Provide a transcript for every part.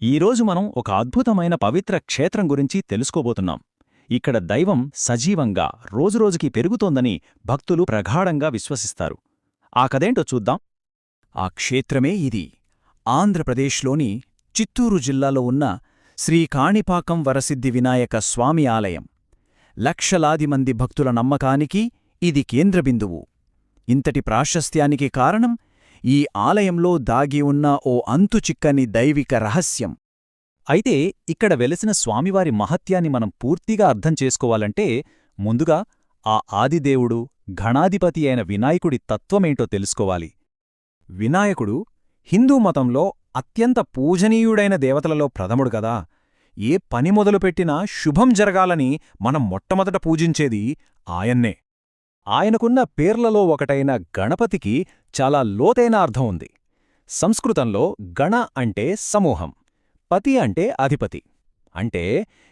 ఈరోజు మనం ఒక అద్భుతమైన పవిత్ర క్షేత్రం గురించి తెలుసుకోబోతున్నాం. ఇక్కడ దైవం సజీవంగా రోజురోజుకి పెరుగుతోందని భక్తులు ప్రగాఢంగా విశ్వసిస్తారు. ఆ కథేంటో చూద్దాం. ఆ క్షేత్రమే ఇది. ఆంధ్రప్రదేశ్లోని చిత్తూరు జిల్లాలో ఉన్న శ్రీ కాణిపాకం వరసిద్ధి వినాయక స్వామి ఆలయం. లక్షలాది మంది భక్తుల నమ్మకానికి ఇది కేంద్రబిందువు. ఇంతటి ప్రాశస్త్యానికి కారణం ఈ ఆలయంలో దాగి ఉన్న ఓ అంతుచిక్కని దైవిక రహస్యం. అయితే ఇక్కడ వెలసిన స్వామివారి మహత్యాన్ని మనం పూర్తిగా అర్థం చేసుకోవాలంటే ముందుగా ఆ ఆదిదేవుడు గణాధిపతి అయిన వినాయకుడి తత్వమేంటో తెలుసుకోవాలి. వినాయకుడు హిందూ మతంలో అత్యంత పూజనీయుడైన దేవతలలో ప్రథముడు కదా. ఏ పని మొదలుపెట్టినా శుభం జరగాలని మనం మొట్టమొదట పూజించేది ఆయన్నే. ఆయనకున్న పేర్లలో ఒకటైన గణపతికి చాలా లోతైన అర్థం ఉంది. సంస్కృతంలో గణ అంటే సమూహం, పతి అంటే అధిపతి. అంటే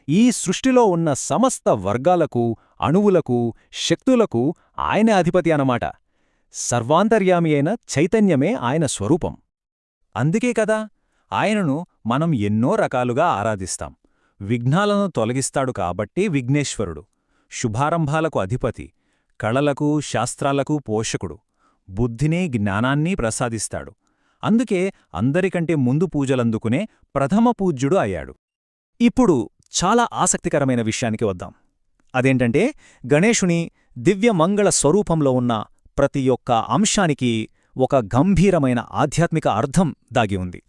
ఈ సృష్టిలో ఉన్న సమస్త వర్గాలకు, అణువులకు, శక్తులకు ఆయనే అధిపతి అన్నమాట. సర్వాంతర్యామి అయిన చైతన్యమే ఆయన స్వరూపం. అందుకే కదా ఆయనను మనం ఎన్నో రకాలుగా ఆరాధిస్తాం. విఘ్నాలను తొలగిస్తాడు కాబట్టి విఘ్నేశ్వరుడు, శుభారంభాలకు అధిపతి, కళలకు శాస్త్రాలకు పోషకుడు, బుద్ధిని జ్ఞానాన్ని ప్రసాదిస్తాడు. అందుకే అందరికంటే ముందు పూజలందుకునే ప్రథమ పూజ్యుడు అయ్యాడు. ఇప్పుడు చాలా ఆసక్తికరమైన విషయానికి వద్దాం. అదేంటంటే గణేశుని దివ్యమంగళ స్వరూపంలో ఉన్న ప్రతి ఒక్క అంశానికి ఒక గంభీరమైన ఆధ్యాత్మిక అర్థం దాగి ఉంది.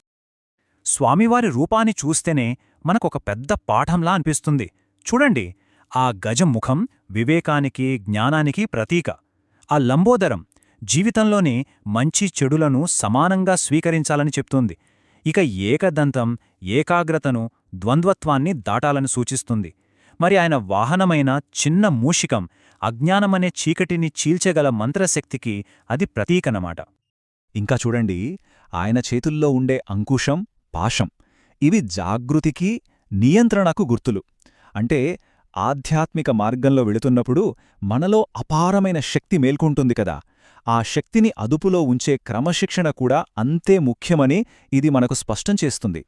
స్వామివారి రూపాన్ని చూస్తేనే మనకొక పెద్ద పాఠంలా అనిపిస్తుంది. చూడండి, ఆ గజముఖం వివేకానికి, జ్ఞానానికి ప్రతీక. ఆ లంబోదరం జీవితంలోని మంచి చెడులను సమానంగా స్వీకరించాలని చెప్తుంది. ఇక ఏకదంతం ఏకాగ్రతను, ద్వంద్వత్వాన్ని దాటాలని సూచిస్తుంది. మరి ఆయన వాహనమైన చిన్న మూషికం అజ్ఞానమనే చీకటిని చీల్చగల మంత్రశక్తికి అది ప్రతీకనమాట. ఇంకా చూడండి, ఆయన చేతుల్లో ఉండే అంకుశం, పాశం ఇవి జాగృతికి, నియంత్రణకు గుర్తులు. అంటే ఆధ్యాత్మిక మార్గంలో వెళుతున్నప్పుడు మనలో అపారమైన శక్తి మేల్కొంటుంది కదా. ఆ శక్తిని అదుపులో ఉంచే క్రమశిక్షణ కూడా అంతే ముఖ్యమని ఇది మనకు స్పష్టం చేస్తుంది.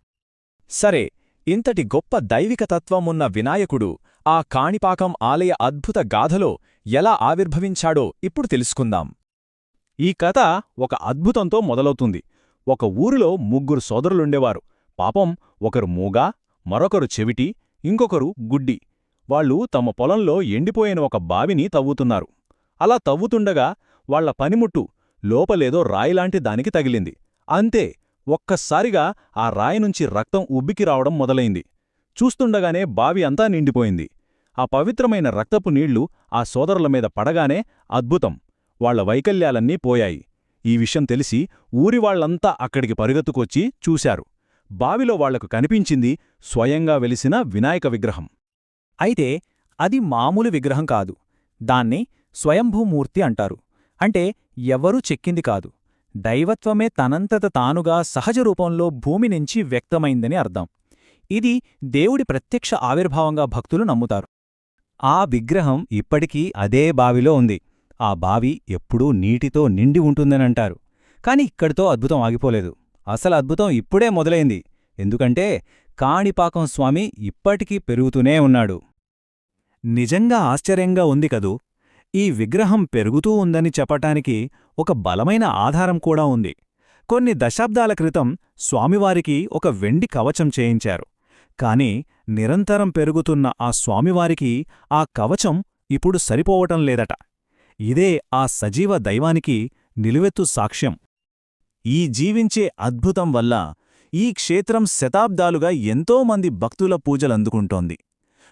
సరే, ఇంతటి గొప్ప దైవిక తత్వమున్న వినాయకుడు ఆ కాణిపాకం ఆలయ అద్భుత గాథలో ఎలా ఆవిర్భవించాడో ఇప్పుడు తెలుసుకుందాం. ఈ కథ ఒక అద్భుతంతో మొదలవుతుంది. ఒక ఊరిలో ముగ్గురు సోదరులుండేవారు. పాపం ఒకరు మూగా, మరొకరు చెవిటి, ఇంకొకరు గుడ్డి. వాళ్ళు తమ పొలంలో ఎండిపోయిన ఒక బావిని తవ్వుతున్నారు. అలా తవ్వుతుండగా వాళ్ల పనిముట్టు లోపలేదో రాయిలాంటి దానికి తగిలింది. అంతే, ఒక్కసారిగా ఆ రాయినుంచి రక్తం ఉబ్బికి రావడం మొదలైంది. చూస్తుండగానే బావి అంతా నిండిపోయింది. ఆ పవిత్రమైన రక్తపు నీళ్లు ఆ సోదరుల మీద పడగానే అద్భుతం, వాళ్ల వైకల్యాలన్నీ పోయాయి. ఈ విషయం తెలిసి ఊరివాళ్లంతా అక్కడికి పరుగెత్తుకొచ్చి చూశారు. బావిలో వాళ్లకు కనిపించింది స్వయంగా వెలిసిన వినాయక విగ్రహం. అయితే అది మామూలు విగ్రహం కాదు. దాన్ని స్వయంభూమూర్తి అంటారు. అంటే ఎవరూ చెక్కింది కాదు. దైవత్వమే తనంతట తానుగా సహజ రూపంలో భూమి నుంచి వ్యక్తమైందని అర్థం. ఇది దేవుడి ప్రత్యక్ష ఆవిర్భావంగా భక్తులు నమ్ముతారు. ఆ విగ్రహం ఇప్పటికీ అదే బావిలో ఉంది. ఆ బావి ఎప్పుడూ నీటితో నిండి ఉంటుందనంటారు. కాని ఇక్కడితో అద్భుతం ఆగిపోలేదు. అసలు అద్భుతం ఇప్పుడే మొదలైంది. ఎందుకంటే కాణిపాకం స్వామి ఇప్పటికీ పెరుగుతూనే ఉన్నాడు. నిజంగా ఆశ్చర్యంగా ఉంది కదూ. ఈ విగ్రహం పెరుగుతూ ఉందని చెప్పటానికి ఒక బలమైన ఆధారం కూడా ఉంది. కొన్ని దశాబ్దాల క్రితం స్వామివారికి ఒక వెండి కవచం చేయించారు. కాని నిరంతరం పెరుగుతున్న ఆ స్వామివారికి ఆ కవచం ఇప్పుడు సరిపోవటం లేదట. ఇదే ఆ సజీవ దైవానికి నిలువెత్తు సాక్ష్యం. ఈ జీవించే అద్భుతం వల్ల ఈ క్షేత్రం శతాబ్దాలుగా ఎంతోమంది భక్తుల పూజలందుకుంటోంది.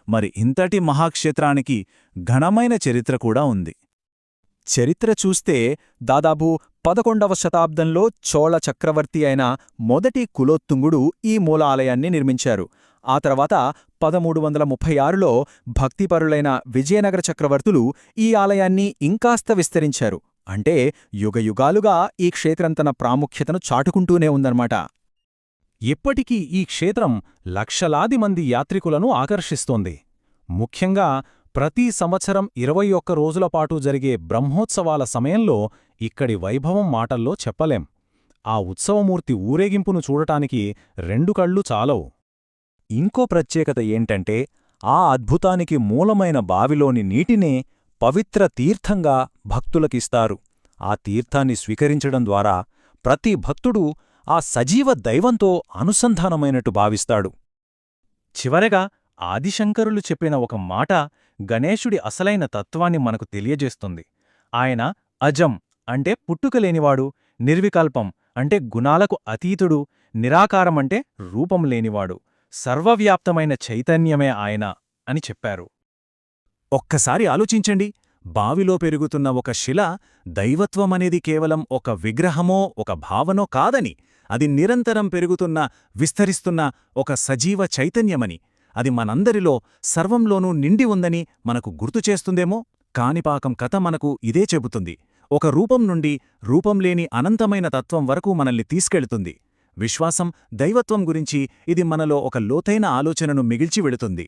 మరి ఇంతటి మహాక్షేత్రానికి ఘనమైన చరిత్ర కూడా ఉంది. చరిత్ర చూస్తే దాదాపు 11వ శతాబ్దంలో చోళ చక్రవర్తి అయిన మొదటి కులోత్తుంగుడు ఈ మూల ఆలయాన్ని నిర్మించారు. ఆ తర్వాత 1336లో భక్తిపరులైన విజయనగర చక్రవర్తులు ఈ ఆలయాన్ని ఇంకాస్త విస్తరించారు. అంటే యుగయుగాలుగా ఈ క్షేత్రం తన ప్రాముఖ్యతను చాటుకుంటూనే ఉందన్నమాట. ఇప్పటికీ ఈ క్షేత్రం లక్షలాది మంది యాత్రికులను ఆకర్షిస్తోంది. ముఖ్యంగా ప్రతి సంవత్సరం 21 రోజుల పాటు జరిగే బ్రహ్మోత్సవాల సమయంలో ఇక్కడి వైభవం మాటల్లో చెప్పలేం. ఆ ఉత్సవమూర్తి ఊరేగింపును చూడటానికి 2 కళ్ళు చాలవు. ఇంకో ప్రత్యేకత ఏంటంటే ఆ అద్భుతానికి మూలమైన బావిలోని నీటినే పవిత్ర తీర్థంగా భక్తులకిస్తారు. ఆ తీర్థాన్ని స్వీకరించడం ద్వారా ప్రతి భక్తుడు ఆ సజీవ దైవంతో అనుసంధానమైనట్టు భావిస్తాడు. చివరగా ఆదిశంకరులు చెప్పిన ఒక మాట గణేశుడి అసలైన తత్వాన్ని మనకు తెలియజేస్తుంది. ఆయన అజం అంటే పుట్టుకలేనివాడు, నిర్వికల్పం అంటే గుణాలకు అతీతుడు, నిరాకారమంటే రూపం లేనివాడు, సర్వవ్యాప్తమైన చైతన్యమే ఆయన అని చెప్పారు. ఒక్కసారి ఆలోచించండి, బావిలో పెరుగుతున్న ఒక శిల దైవత్వమనేది కేవలం ఒక విగ్రహమో ఒక భావనో కాదని, అది నిరంతరం పెరుగుతున్న, విస్తరిస్తున్న ఒక సజీవ చైతన్యమని, అది మనందరిలో సర్వంలోనూ నిండి ఉందని మనకు గుర్తుచేస్తుందేమో. కాణిపాకం కథ మనకు ఇదే చెబుతుంది. ఒక రూపం నుండి రూపంలేని అనంతమైన తత్వం వరకు మనల్ని తీసుకెళ్తుంది. విశ్వాసం, దైవత్వం గురించి ఇది మనలో ఒక లోతైన ఆలోచనను మిగిల్చి వెళుతుంది.